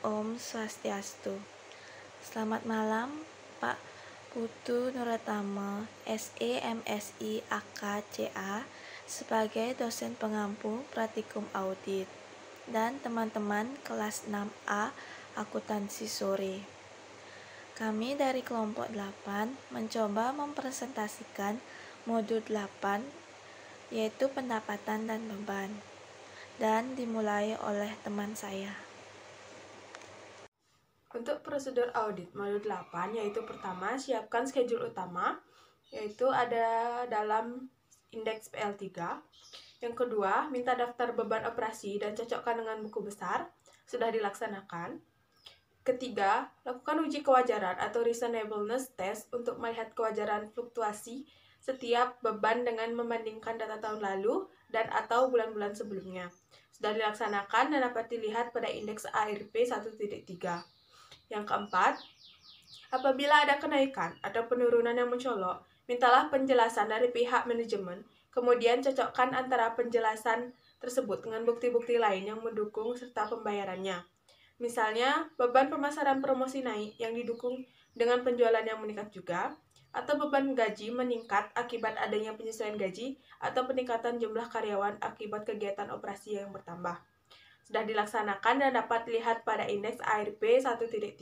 Om Swastiastu. Selamat malam, Pak Putu Nuratama, SE MSI AK CA, sebagai dosen pengampu Praktikum Audit, dan teman-teman kelas 6A Akuntansi Sore. Kami dari kelompok 8 mencoba mempresentasikan modul 8, yaitu pendapatan dan beban, dan dimulai oleh teman saya. Untuk prosedur audit modul 8, yaitu pertama, siapkan schedule utama, yaitu ada dalam indeks PL3. Yang kedua, minta daftar beban operasi dan cocokkan dengan buku besar, sudah dilaksanakan. Ketiga, lakukan uji kewajaran atau reasonableness test untuk melihat kewajaran fluktuasi setiap beban dengan membandingkan data tahun lalu dan atau bulan-bulan sebelumnya. Sudah dilaksanakan dan dapat dilihat pada indeks ARP 1.3. Yang keempat, apabila ada kenaikan atau penurunan yang mencolok, mintalah penjelasan dari pihak manajemen, kemudian cocokkan antara penjelasan tersebut dengan bukti-bukti lain yang mendukung serta pembayarannya. Misalnya, beban pemasaran promosi naik yang didukung dengan penjualan yang meningkat juga, atau beban gaji meningkat akibat adanya penyesuaian gaji atau peningkatan jumlah karyawan akibat kegiatan operasi yang bertambah. Sudah dilaksanakan dan dapat dilihat pada indeks ARP 1.3.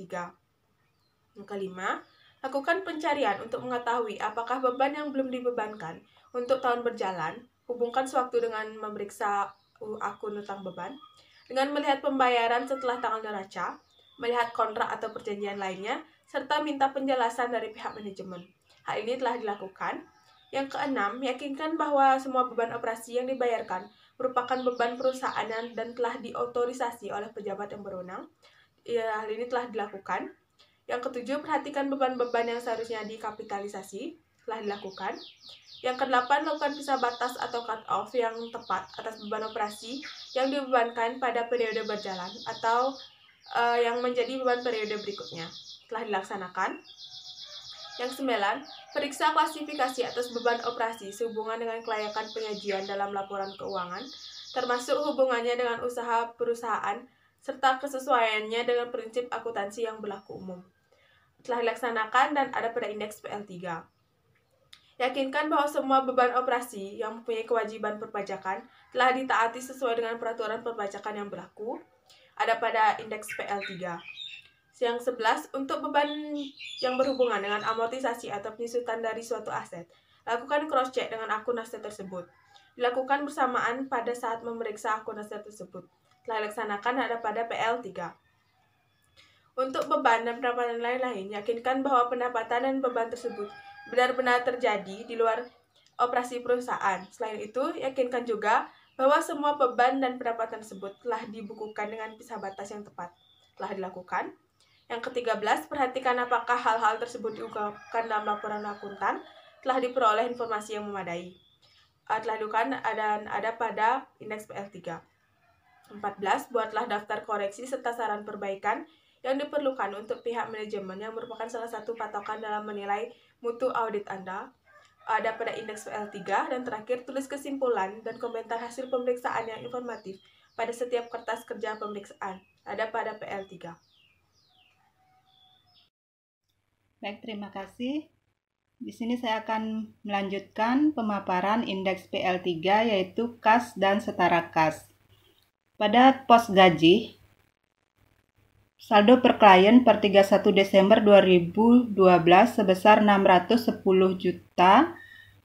Yang kelima, lakukan pencarian untuk mengetahui apakah beban yang belum dibebankan untuk tahun berjalan, hubungkan sewaktu dengan memeriksa akun utang beban, dengan melihat pembayaran setelah tanggal neraca, melihat kontrak atau perjanjian lainnya, serta minta penjelasan dari pihak manajemen. Hal ini telah dilakukan. Yang keenam, yakinkan bahwa semua beban operasi yang dibayarkan merupakan beban perusahaan dan telah diotorisasi oleh pejabat yang berwenang. Hal ini telah dilakukan. Yang ketujuh, perhatikan beban-beban yang seharusnya dikapitalisasi, telah dilakukan. Yang kedelapan, lakukan pisah batas atau cut-off yang tepat atas beban operasi yang dibebankan pada periode berjalan atau yang menjadi beban periode berikutnya, telah dilaksanakan. Yang sembilan, periksa klasifikasi atas beban operasi sehubungan dengan kelayakan penyajian dalam laporan keuangan, termasuk hubungannya dengan usaha perusahaan, serta kesesuaiannya dengan prinsip akuntansi yang berlaku umum. Telah dilaksanakan dan ada pada indeks PL3. Yakinkan bahwa semua beban operasi yang mempunyai kewajiban perpajakan telah ditaati sesuai dengan peraturan perpajakan yang berlaku, ada pada indeks PL3. Yang 11, untuk beban yang berhubungan dengan amortisasi atau penyusutan dari suatu aset, lakukan cross-check dengan akun aset tersebut. Dilakukan bersamaan pada saat memeriksa akun aset tersebut. Telah dilaksanakan ada pada PL3. Untuk beban dan pendapatan lain-lain, yakinkan bahwa pendapatan dan beban tersebut benar-benar terjadi di luar operasi perusahaan. Selain itu, yakinkan juga bahwa semua beban dan pendapatan tersebut telah dibukukan dengan pisah batas yang tepat. Telah dilakukan. Yang ke-13, perhatikan apakah hal-hal tersebut diungkapkan dalam laporan akuntan telah diperoleh informasi yang memadai. Telah dilakukan dan ada pada indeks PL3. 14, buatlah daftar koreksi serta saran perbaikan yang diperlukan untuk pihak manajemen yang merupakan salah satu patokan dalam menilai mutu audit Anda. Ada pada indeks PL3. Dan terakhir, tulis kesimpulan dan komentar hasil pemeriksaan yang informatif pada setiap kertas kerja pemeriksaan. Ada pada PL3. Baik, terima kasih. Di sini saya akan melanjutkan pemaparan indeks PL3 yaitu kas dan setara kas. Pada pos gaji, saldo per klien per 31 Desember 2012 sebesar 610 juta.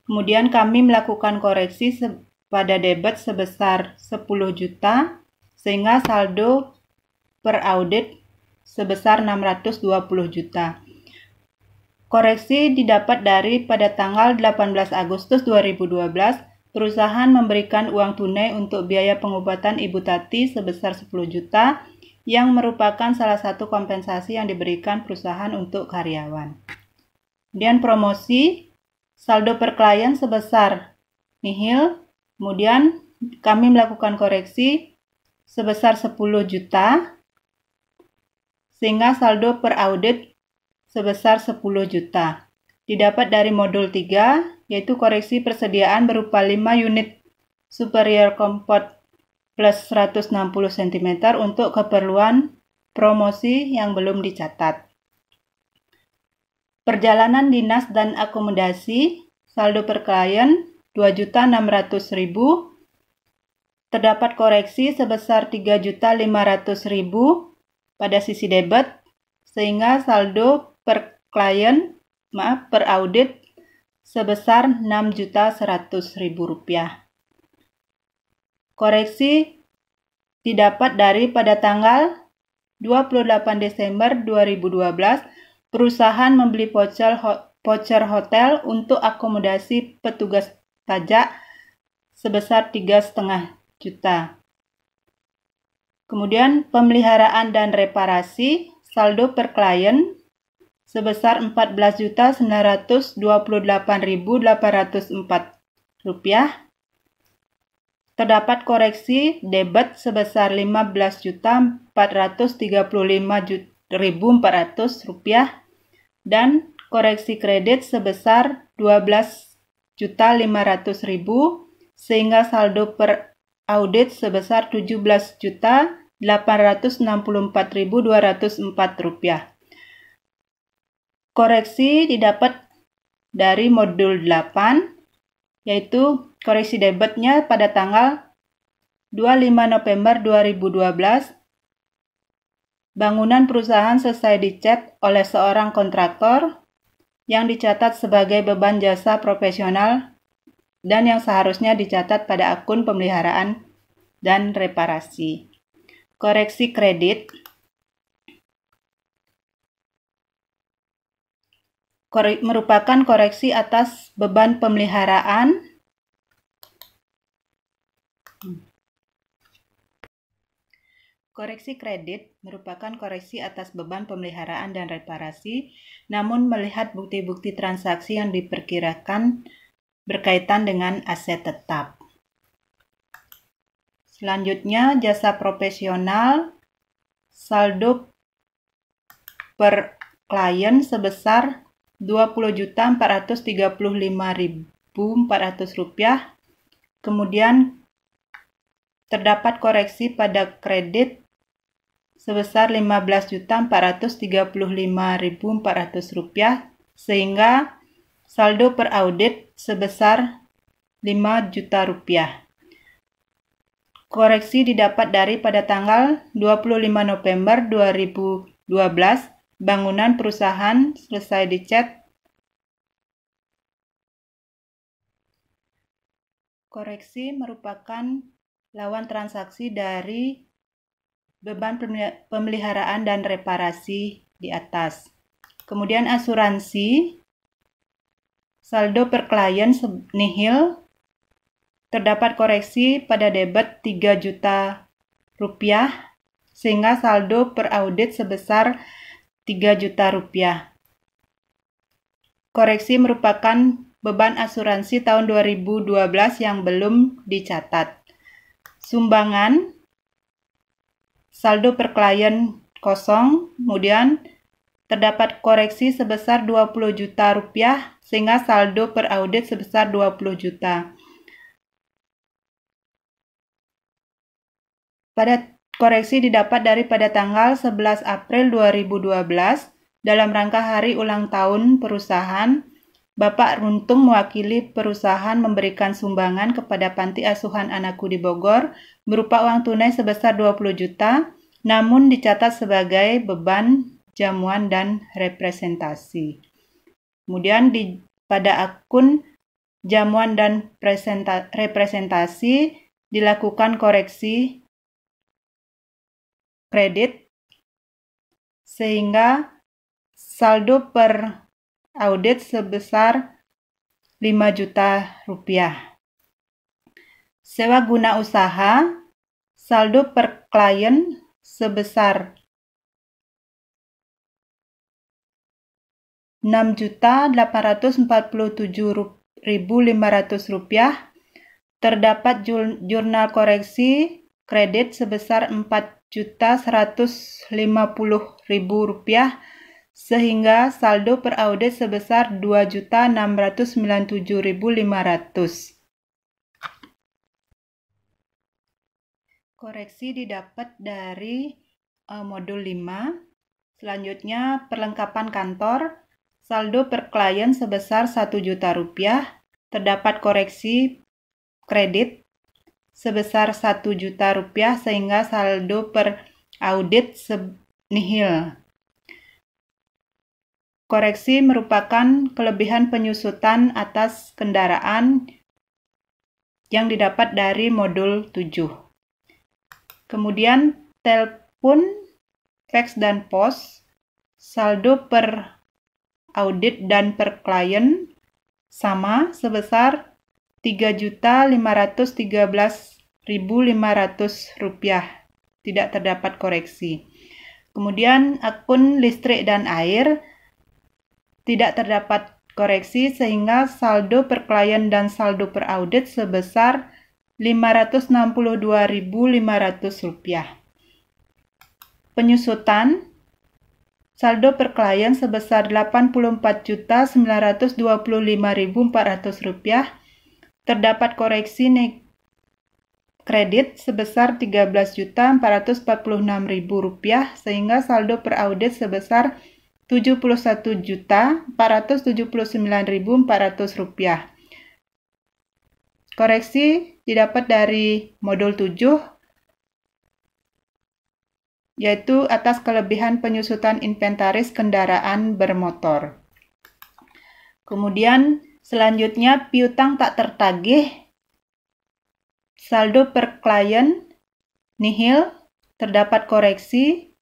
Kemudian kami melakukan koreksi pada debit sebesar 10 juta sehingga saldo per audit sebesar 620 juta. Koreksi didapat dari pada tanggal 18 Agustus 2012, perusahaan memberikan uang tunai untuk biaya pengobatan Ibu Tati sebesar 10 juta yang merupakan salah satu kompensasi yang diberikan perusahaan untuk karyawan. Kemudian promosi, saldo per klien sebesar nihil, kemudian kami melakukan koreksi sebesar 10 juta sehingga saldo per audit sebesar 10 juta. Didapat dari modul 3, yaitu koreksi persediaan berupa 5 unit superior comfort plus 160 cm untuk keperluan promosi yang belum dicatat. Perjalanan dinas dan akomodasi, saldo per klien 2.600.000. Terdapat koreksi sebesar 3.500.000 pada sisi debit, sehingga saldo per klien, per audit sebesar Rp6.100.000. Koreksi didapat dari pada tanggal 28 Desember 2012, perusahaan membeli voucher hotel untuk akomodasi petugas pajak sebesar 3,5 juta. Kemudian pemeliharaan dan reparasi, saldo per klien sebesar Rp14.928.804. Terdapat koreksi debit sebesar Rp15.435.400 dan koreksi kredit sebesar Rp12.500.000 sehingga saldo per audit sebesar Rp17.864.204. Koreksi didapat dari modul 8, yaitu koreksi debitnya pada tanggal 25 November 2012. Bangunan perusahaan selesai dicat oleh seorang kontraktor yang dicatat sebagai beban jasa profesional dan yang seharusnya dicatat pada akun pemeliharaan dan reparasi. Koreksi kredit merupakan koreksi atas beban pemeliharaan Koreksi kredit merupakan koreksi atas beban pemeliharaan dan reparasi, namun melihat bukti-bukti transaksi yang diperkirakan berkaitan dengan aset tetap. Selanjutnya, jasa profesional, saldo per klien sebesar Rp20.435.400. Kemudian terdapat koreksi pada kredit sebesar Rp15.435.400 sehingga saldo per audit sebesar Rp5 juta. Koreksi didapat dari pada tanggal 25 November 2012, bangunan perusahaan selesai dicat. Koreksi merupakan lawan transaksi dari beban pemeliharaan dan reparasi di atas. Kemudian asuransi, saldo per klien nihil. Terdapat koreksi pada debit Rp3 juta, sehingga saldo per audit sebesar Rp3 juta. Koreksi merupakan beban asuransi tahun 2012 yang belum dicatat. Sumbangan, saldo per klien kosong, kemudian terdapat koreksi sebesar Rp20 juta, sehingga saldo per audit sebesar Rp20 juta. Pada koreksi didapat dari pada tanggal 11 April 2012, dalam rangka hari ulang tahun perusahaan, Bapak Runtung mewakili perusahaan memberikan sumbangan kepada Panti Asuhan Anakku di Bogor berupa uang tunai sebesar Rp20 juta, namun dicatat sebagai beban jamuan dan representasi. Kemudian pada akun jamuan dan representasi dilakukan koreksi kredit sehingga saldo per audit sebesar Rp5 juta. Sewa guna usaha, saldo per klien sebesar Rp6.847.500. Terdapat jurnal koreksi kredit sebesar Rp4.150.000 sehingga saldo per audit sebesar Rp2.697.500. Koreksi didapat dari modul 5. Selanjutnya perlengkapan kantor. Saldo per klien sebesar Rp1.000.000. Terdapat koreksi kredit sebesar Rp1.000.000 sehingga saldo per audit nihil. Koreksi merupakan kelebihan penyusutan atas kendaraan yang didapat dari modul 7. Kemudian telepon, fax, dan pos. Saldo per audit dan per klien sama sebesar Rp3.513.500. Tidak terdapat koreksi. Kemudian akun listrik dan air tidak terdapat koreksi sehingga saldo per klien dan saldo per audit sebesar Rp562.500. Penyusutan saldo per klien sebesar Rp84.925.400. Terdapat koreksi kredit sebesar Rp13.446.000 sehingga saldo per audit sebesar Rp71.479.400. Koreksi didapat dari modul 7, yaitu atas kelebihan penyusutan inventaris kendaraan bermotor. Kemudian selanjutnya piutang tak tertagih. Saldo per klien nihil, terdapat koreksi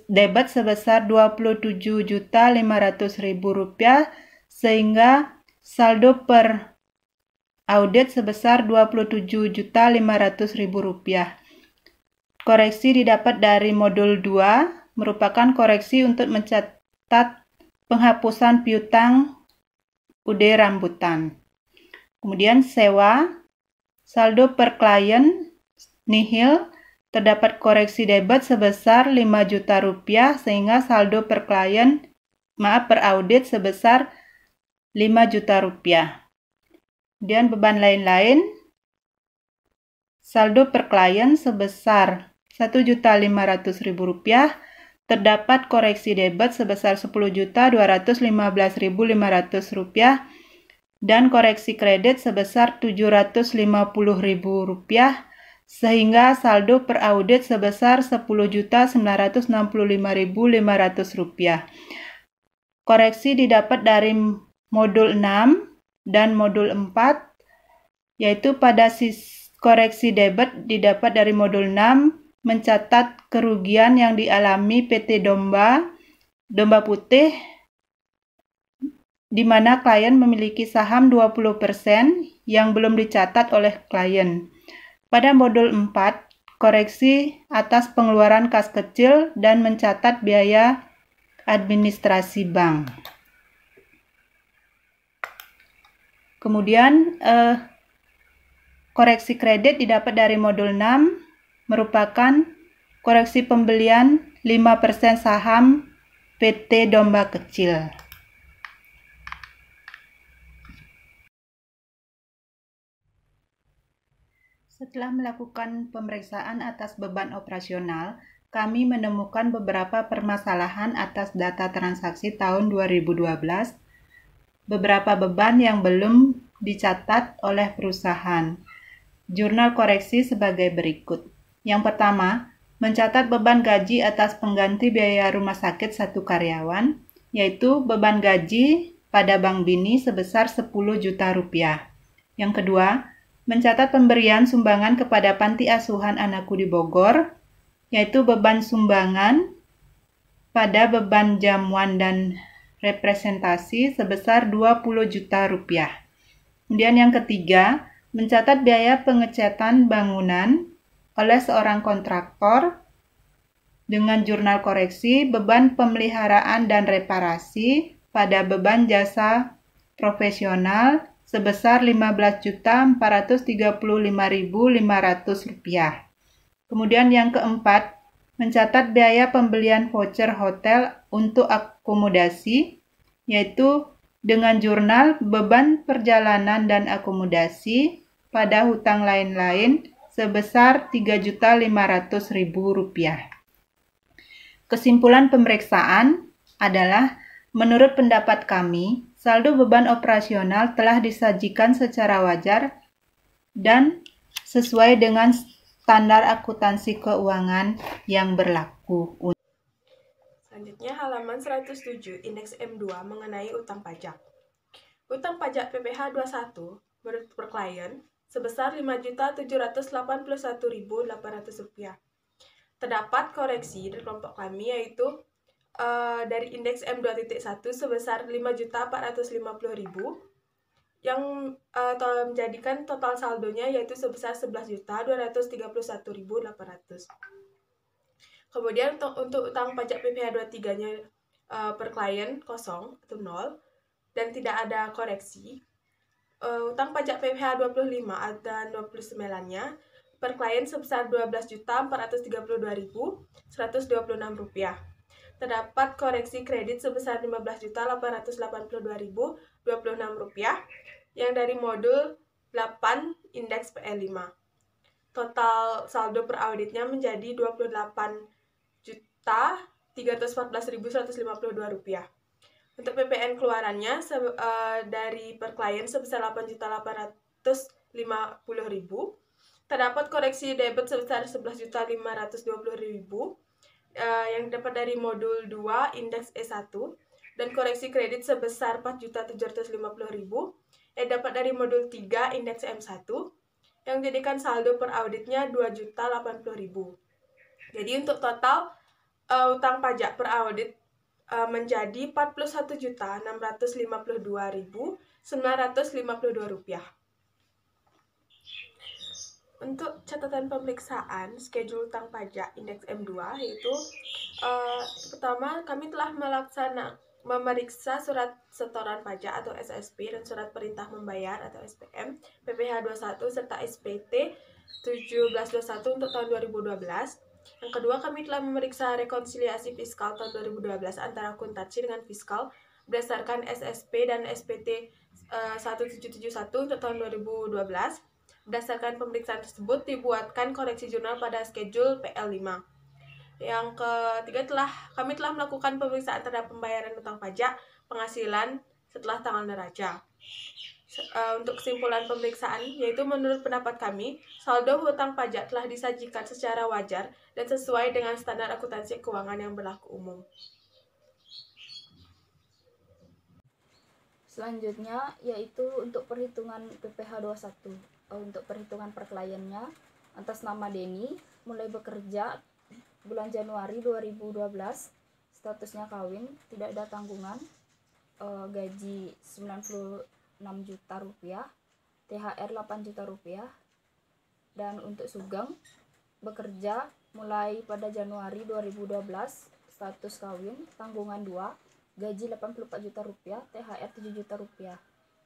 debit sebesar Rp27.500.000 sehingga saldo per audit sebesar Rp27.500.000. Koreksi didapat dari modul 2 merupakan koreksi untuk mencatat penghapusan piutang UD rambutan. Kemudian sewa, saldo per klien nihil, terdapat koreksi debit sebesar Rp5 juta sehingga saldo per audit sebesar Rp5 juta. Kemudian beban lain-lain, saldo per klien sebesar Rp1.500.000, terdapat koreksi debit sebesar Rp10.215.500 dan koreksi kredit sebesar Rp750.000 sehingga saldo per audit sebesar Rp10.965.500. Koreksi didapat dari modul 6 dan modul 4, yaitu pada koreksi debit didapat dari modul 6 mencatat kerugian yang dialami PT Domba Putih di mana klien memiliki saham 20% yang belum dicatat oleh klien. Pada modul 4, koreksi atas pengeluaran kas kecil dan mencatat biaya administrasi bank. Kemudian koreksi kredit didapat dari modul 6 merupakan koreksi pembelian 5% saham PT Domba Kecil. Setelah melakukan pemeriksaan atas beban operasional, kami menemukan beberapa permasalahan atas data transaksi tahun 2012, beberapa beban yang belum dicatat oleh perusahaan. Jurnal koreksi sebagai berikut. Yang pertama, mencatat beban gaji atas pengganti biaya rumah sakit satu karyawan, yaitu beban gaji pada Bank Bini sebesar Rp10 juta. Yang kedua, mencatat pemberian sumbangan kepada Panti Asuhan Anakku di Bogor, yaitu beban sumbangan pada beban jamuan dan representasi sebesar Rp20 juta. Kemudian yang ketiga, mencatat biaya pengecatan bangunan oleh seorang kontraktor dengan jurnal koreksi beban pemeliharaan dan reparasi pada beban jasa profesional sebesar Rp15.435.500. Kemudian yang keempat, mencatat biaya pembelian voucher hotel untuk akomodasi, yaitu dengan jurnal beban perjalanan dan akomodasi pada hutang lain-lain sebesar Rp3.500.000. Kesimpulan pemeriksaan adalah, menurut pendapat kami, saldo beban operasional telah disajikan secara wajar dan sesuai dengan standar akuntansi keuangan yang berlaku. Selanjutnya halaman 107 indeks M2 mengenai utang pajak. Utang pajak PPh 21 menurut per klien sebesar Rp5.781.800. Terdapat koreksi dari kelompok kami yaitu dari indeks M2.1 sebesar Rp5.450.000 yang menjadikan total saldonya yaitu sebesar Rp11.231.800. Kemudian untuk utang pajak PPh 23-nya per klien kosong atau 0 dan tidak ada koreksi. Utang pajak PPh 25 dan 29-nya per klien sebesar Rp12.432.126. Terdapat koreksi kredit sebesar Rp15.882.026 yang dari modul 8 indeks PL5. Total saldo per auditnya menjadi Rp28.314.152. Untuk PPN keluarannya dari per klien sebesar Rp8.850.000. Terdapat koreksi debit sebesar Rp11.520.000 yang dapat dari modul 2 indeks E1 dan koreksi kredit sebesar Rp4.750.000 yang dapat dari modul 3 indeks M1 yang menjadikan saldo per auditnya Rp2.080.000. Jadi untuk total utang pajak per audit menjadi Rp41.652.952. Untuk catatan pemeriksaan schedule utang pajak indeks M2 yaitu pertama kami telah memeriksa surat setoran pajak atau SSP dan surat perintah membayar atau SPM PPh 21 serta SPT 1721 untuk tahun 2012. Yang kedua, kami telah memeriksa rekonsiliasi fiskal tahun 2012 antara akuntansi dengan fiskal berdasarkan SSP dan SPT 1771 untuk tahun 2012. Berdasarkan pemeriksaan tersebut dibuatkan koreksi jurnal pada schedule PL5. Yang ketiga, kami telah melakukan pemeriksaan terhadap pembayaran utang pajak penghasilan setelah tanggal neraca. Untuk kesimpulan pemeriksaan, yaitu menurut pendapat kami, saldo hutang pajak telah disajikan secara wajar dan sesuai dengan standar akuntansi keuangan yang berlaku umum. Selanjutnya yaitu untuk perhitungan PPh 21. Untuk perhitungan per kliennya atas nama Denny, mulai bekerja bulan Januari 2012, statusnya kawin, tidak ada tanggungan, gaji Rp96 juta, THR Rp8 juta, dan untuk Sugeng bekerja mulai pada Januari 2012, status kawin, tanggungan 2, gaji Rp84 juta, THR Rp7 juta.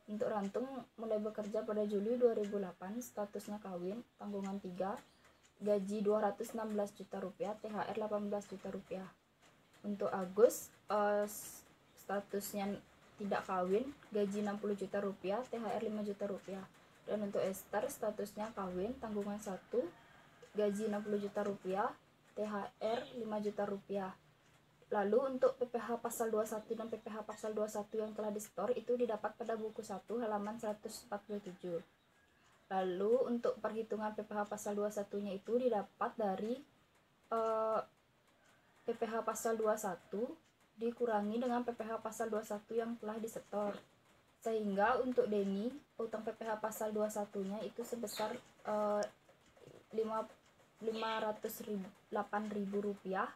Untuk Rantung mulai bekerja pada Juli 2008, statusnya kawin, tanggungan 3, gaji Rp216 juta, THR Rp18 juta. Untuk Agus, statusnya tidak kawin, gaji Rp60 juta, THR Rp5 juta. Dan untuk Esther, statusnya kawin, tanggungan 1, gaji Rp60 juta, THR Rp5 juta. Lalu untuk PPh pasal 21 dan PPh pasal 21 yang telah disetor itu didapat pada buku 1 halaman 147. Lalu untuk perhitungan PPh pasal 21-nya itu didapat dari PPh pasal 21 dikurangi dengan PPh pasal 21 yang telah disetor. Sehingga untuk Denny, utang PPh pasal 21-nya itu sebesar Rp508.000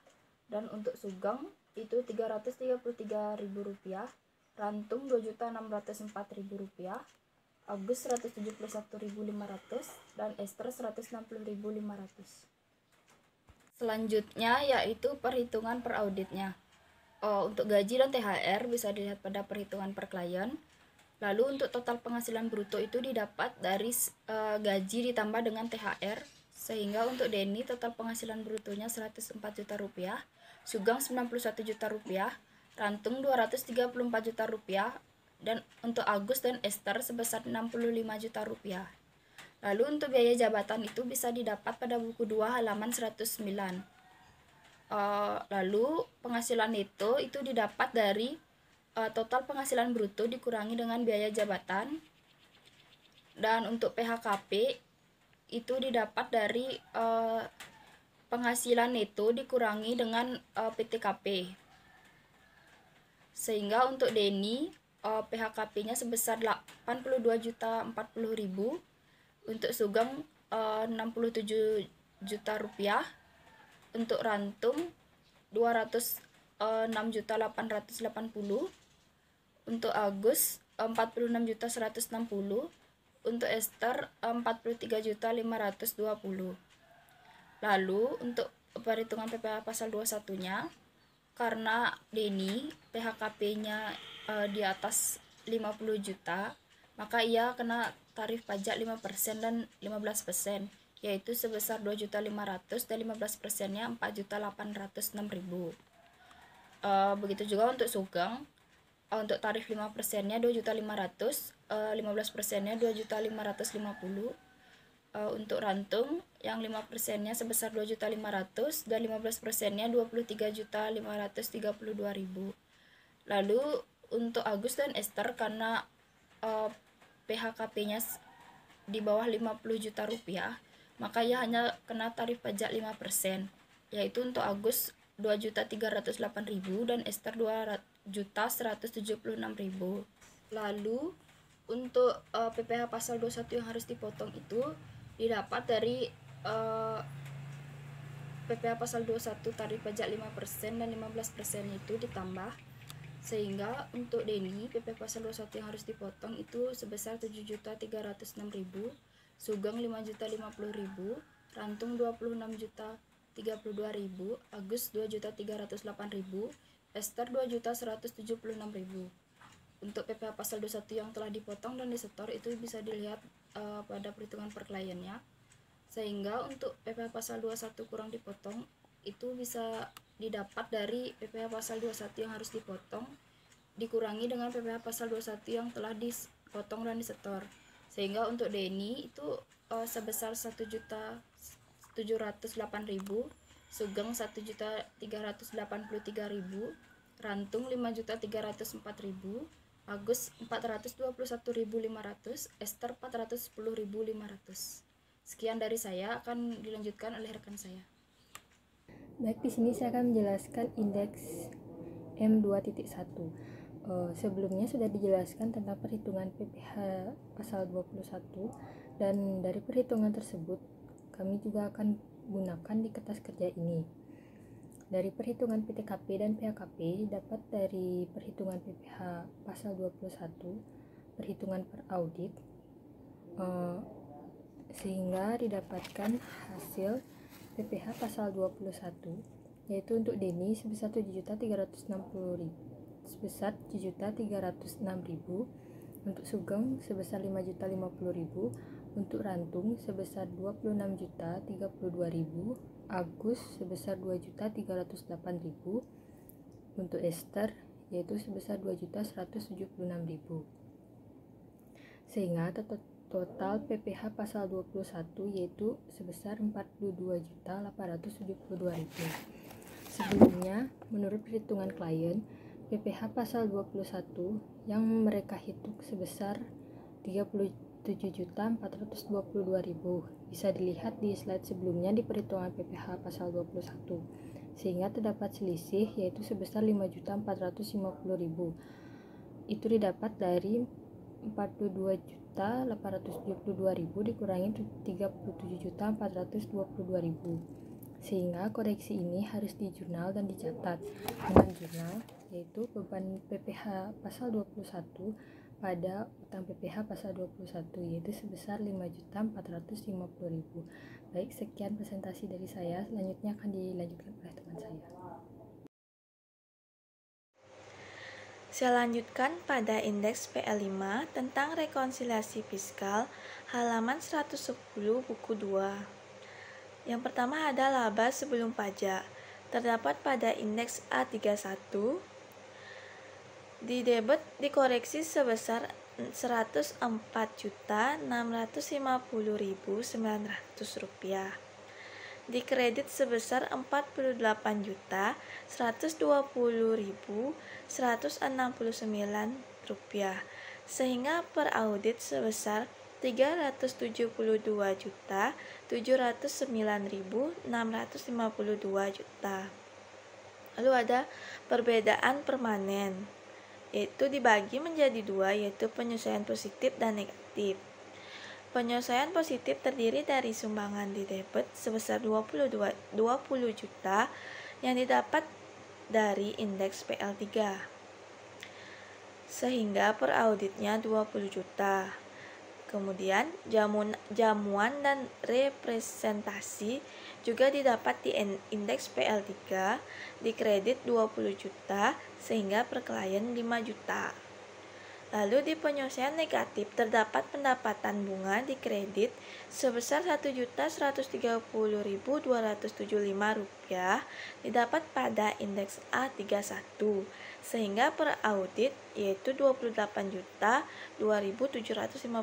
dan untuk Sugeng itu Rp333.000, Rantung Rp2.604.000, Agus Rp171.500 dan Esther Rp160.500. Selanjutnya yaitu perhitungan per auditnya. Untuk gaji dan THR bisa dilihat pada perhitungan per klien. Lalu untuk total penghasilan bruto itu didapat dari gaji ditambah dengan THR. Sehingga untuk Denny total penghasilan brutonya Rp104 juta, Sugeng Rp91 juta, Rantung Rp234 juta, dan untuk Agus dan Esther sebesar Rp65 juta. Lalu untuk biaya jabatan itu bisa didapat pada buku 2 halaman 109. Lalu penghasilan neto itu didapat dari total penghasilan bruto dikurangi dengan biaya jabatan. Dan untuk PHKP itu didapat dari penghasilan neto dikurangi dengan PTKP. Sehingga untuk Deni PHKP-nya sebesar 82.040.000, untuk Sugeng 67 juta rupiah, untuk Rantung 206.880, untuk Agus 46.160, untuk Esther 43.520. Lalu untuk perhitungan PPh pasal 21-nya, karena Deni PHKP-nya di atas 50 juta, maka ia kena tarif pajak 5% dan 15%, yaitu sebesar 2.500.000 dan 15%-nya 4.806.000. Begitu juga untuk Sugeng, untuk tarif 5%-nya 2.500.000, 15%-nya 2.550.000. Untuk Rantung yang 5%-nya sebesar 2.500.000 dan 15%-nya 23.532.000. Lalu untuk Agus dan Esther, karena PHKP-nya di bawah 50 juta rupiah, maka ia hanya kena tarif pajak 5%, yaitu untuk Agus 2.308.000 dan Esther 2.176.000. Lalu untuk PPh pasal 21 yang harus dipotong itu didapat dari PPh pasal 21 tarif pajak 5% dan 15% itu ditambah, sehingga untuk Deni PPh pasal 21 yang harus dipotong itu sebesar 7.306.000, Sugeng 5.050.000, Rantung 26.032.000, Agus 2.308.000, Esther 2.176.000. Untuk PPh pasal 21 yang telah dipotong dan disetor itu bisa dilihat pada perhitungan per kliennya, sehingga untuk PPh pasal 21 kurang dipotong itu bisa didapat dari PPh pasal 21 yang harus dipotong dikurangi dengan PPh pasal 21 yang telah dipotong dan disetor, sehingga untuk Deni itu sebesar 1.708.000, Sugeng 1.383.000, Rantung 5.304.000, Agus 421.500, Esther 410.500. Sekian dari saya, akan dilanjutkan oleh rekan saya. Baik, di sini saya akan menjelaskan indeks M2.1. Sebelumnya sudah dijelaskan tentang perhitungan PPh pasal 21, dan dari perhitungan tersebut kami juga akan gunakan di kertas kerja ini. Dari perhitungan PTKP dan PHKP dapat dari perhitungan PPh pasal 21, perhitungan per audit, sehingga didapatkan hasil PPh pasal 21, yaitu untuk Deni sebesar 7.306.000, untuk Sugeng sebesar 5.050.000, untuk Rantung sebesar 26.032.000, Agus sebesar 2.308.000, untuk Esther yaitu sebesar 2.176.000. Sehingga total PPh pasal 21 yaitu sebesar 42.872.000. Sebelumnya, menurut perhitungan klien, PPh pasal 21 yang mereka hitung sebesar 37.422.000. Bisa dilihat di slide sebelumnya di perhitungan PPh pasal 21. Sehingga terdapat selisih yaitu sebesar 5.450.000. Itu didapat dari 42.872.000 dikurangi 37.422.000. Sehingga koreksi ini harus dijurnal dan dicatat dengan jurnal, yaitu beban PPh pasal 21 pada utang PPh pasal 21 yaitu sebesar 5.450.000. Baik, sekian presentasi dari saya. Selanjutnya akan dilanjutkan oleh teman saya. Saya lanjutkan pada indeks PL5 tentang rekonsiliasi fiskal halaman 110 buku 2. Yang pertama ada laba sebelum pajak. Terdapat pada indeks A31 di debit dikoreksi sebesar 104.650.900 rupiah. dikredit sebesar Rp48.120.169, sehingga per audit sebesar Rp372.709.652. Lalu ada perbedaan permanen, yaitu dibagi menjadi dua, yaitu penyesuaian positif dan negatif. Penyesuaian positif terdiri dari sumbangan di debit sebesar 20 juta yang didapat dari indeks PL3, sehingga per auditnya 20 juta. Kemudian jamuan dan representasi juga didapat di indeks PL3, dikredit 20 juta sehingga per klien 5 juta. Lalu di penyelesaian negatif terdapat pendapatan bunga dikredit sebesar Rp1.130.275 didapat pada indeks A31 sehingga per audit yaitu Rp28.2.750.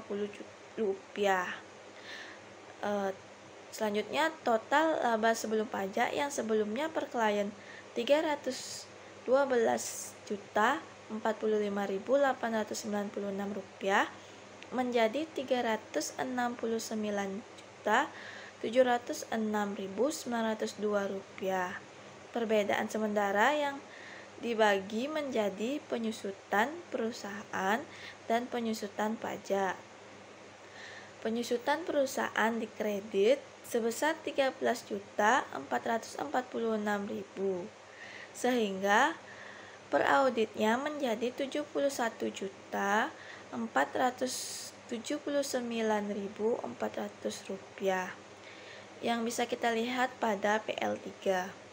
Selanjutnya total laba sebelum pajak yang sebelumnya per klien Rp312.045.896 menjadi Rp369.706.902. Perbedaan sementara yang dibagi menjadi penyusutan perusahaan dan penyusutan pajak. Penyusutan perusahaan dikredit sebesar Rp13.446.000 sehingga per auditnya menjadi Rp74.479.400 yang bisa kita lihat pada PL3.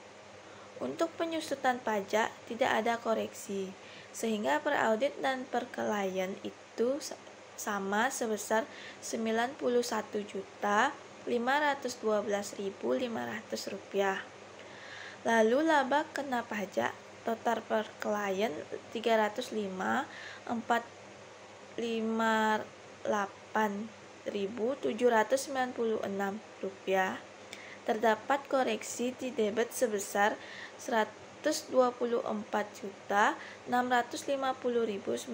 Untuk penyusutan pajak tidak ada koreksi, sehingga per audit dan per klien itu sama sebesar Rp91.512.500. Lalu laba kena pajak total per klien Rp358.796. Terdapat koreksi di debit sebesar Rp124.650.900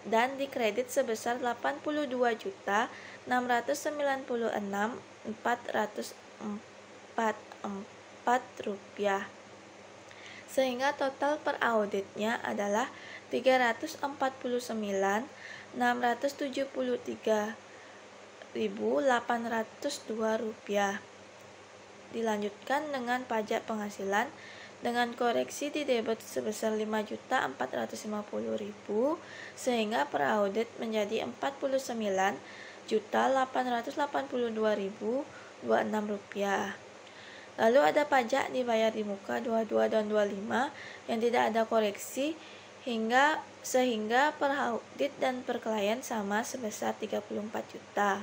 dan dikredit sebesar Rp82.696.444, sehingga total per auditnya adalah Rp349.673.802. Dilanjutkan dengan pajak penghasilan dengan koreksi di debit sebesar Rp5.450.000 sehingga per audit menjadi Rp49.882.026. Lalu ada pajak dibayar di muka 22 dan 25 yang tidak ada koreksi sehingga per audit dan per klien sama sebesar 34 juta.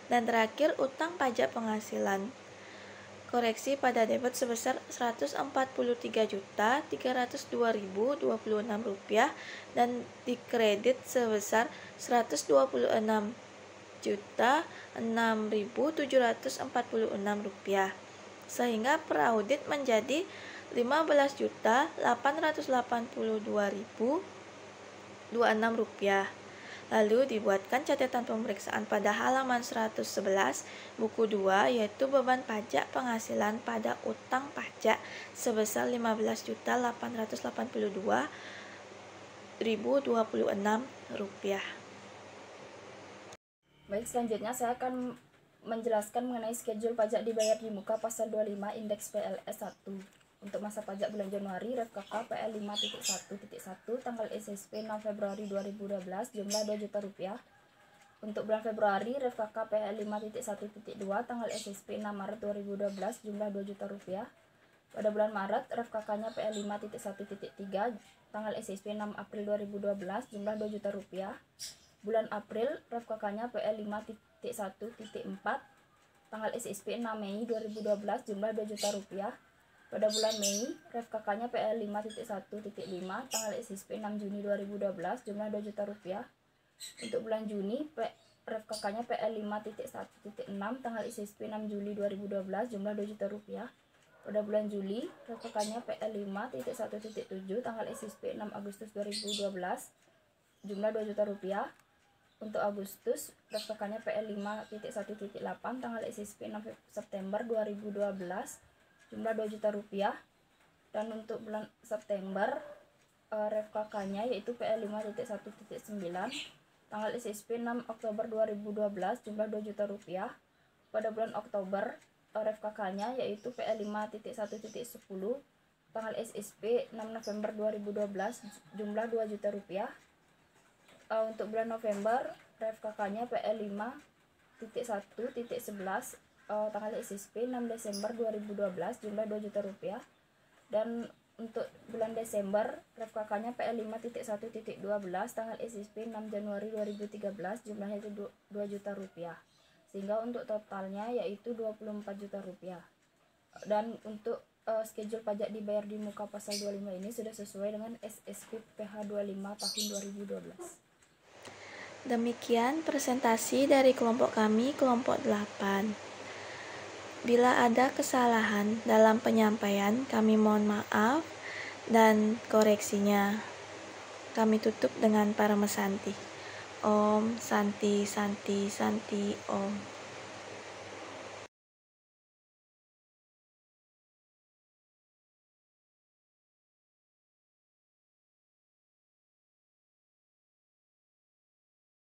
Dan terakhir utang pajak penghasilan. Koreksi pada debit sebesar Rp143.302.026 dan dikredit sebesar Rp126.606.746, sehingga per audit menjadi Rp15.882.026. Lalu dibuatkan catatan pemeriksaan pada halaman 111 buku 2 yaitu beban pajak penghasilan pada utang pajak sebesar Rp15.882.026. Baik, selanjutnya saya akan menjelaskan mengenai schedule pajak dibayar di muka pasal 25 indeks PLS 1. Untuk masa pajak bulan Januari, REFKK PL 5.1.1 tanggal SSP 6 Februari 2012 jumlah Rp2 juta. Untuk bulan Februari, REFKK PL 5.1.2 tanggal SSP 6 Maret 2012 jumlah Rp2 juta. Pada bulan Maret, REFKK-nya PL 5.1.3 tanggal SSP 6 April 2012 jumlah Rp2 juta. Bulan April, REFKK-nya PL 5.1.4 tanggal SSP 6 Mei 2012 jumlah Rp2 juta. Pada bulan Mei, REFKK-nya PL 5.1.5 tanggal SSP 6 Juni 2012 jumlah Rp2 juta. Untuk bulan Juni, ref kakaknya PL 5.1.6 tanggal SSP 6 Juli 2012 jumlah Rp2 juta. Pada bulan Juli, ref kakaknya PL 5.1.7 tanggal SSP 6 Agustus 2012 jumlah Rp2 juta. Untuk Agustus, ref kakaknya PL 5.1.8 tanggal SSP 6 September 2012 jumlah Rp2 juta. Dan untuk bulan September, ref kakaknya yaitu PL 5.1.9 tanggal SSP 6 Oktober 2012 jumlah Rp2 juta. Pada bulan Oktober, ref kakaknya yaitu PL 5.1.10 tanggal SSP 6 November 2012 jumlah Rp2 juta. Untuk bulan November, ref kakaknya PL 5.1.11 tanggal SSP 6 Desember 2012 jumlah Rp2 juta. Dan untuk bulan Desember, ref kakaknya PL 5.1.12 tanggal SSP 6 Januari 2013 jumlahnya itu Rp2 juta. Sehingga untuk totalnya yaitu Rp24 juta. Dan untuk schedule pajak dibayar di muka pasal 25 ini sudah sesuai dengan SSP PH 25 tahun 2012. Demikian presentasi dari kelompok kami, kelompok 8. Bila ada kesalahan dalam penyampaian, kami mohon maaf dan koreksinya. Kami tutup dengan Paramasanti. Om Santi Santi Santi Om.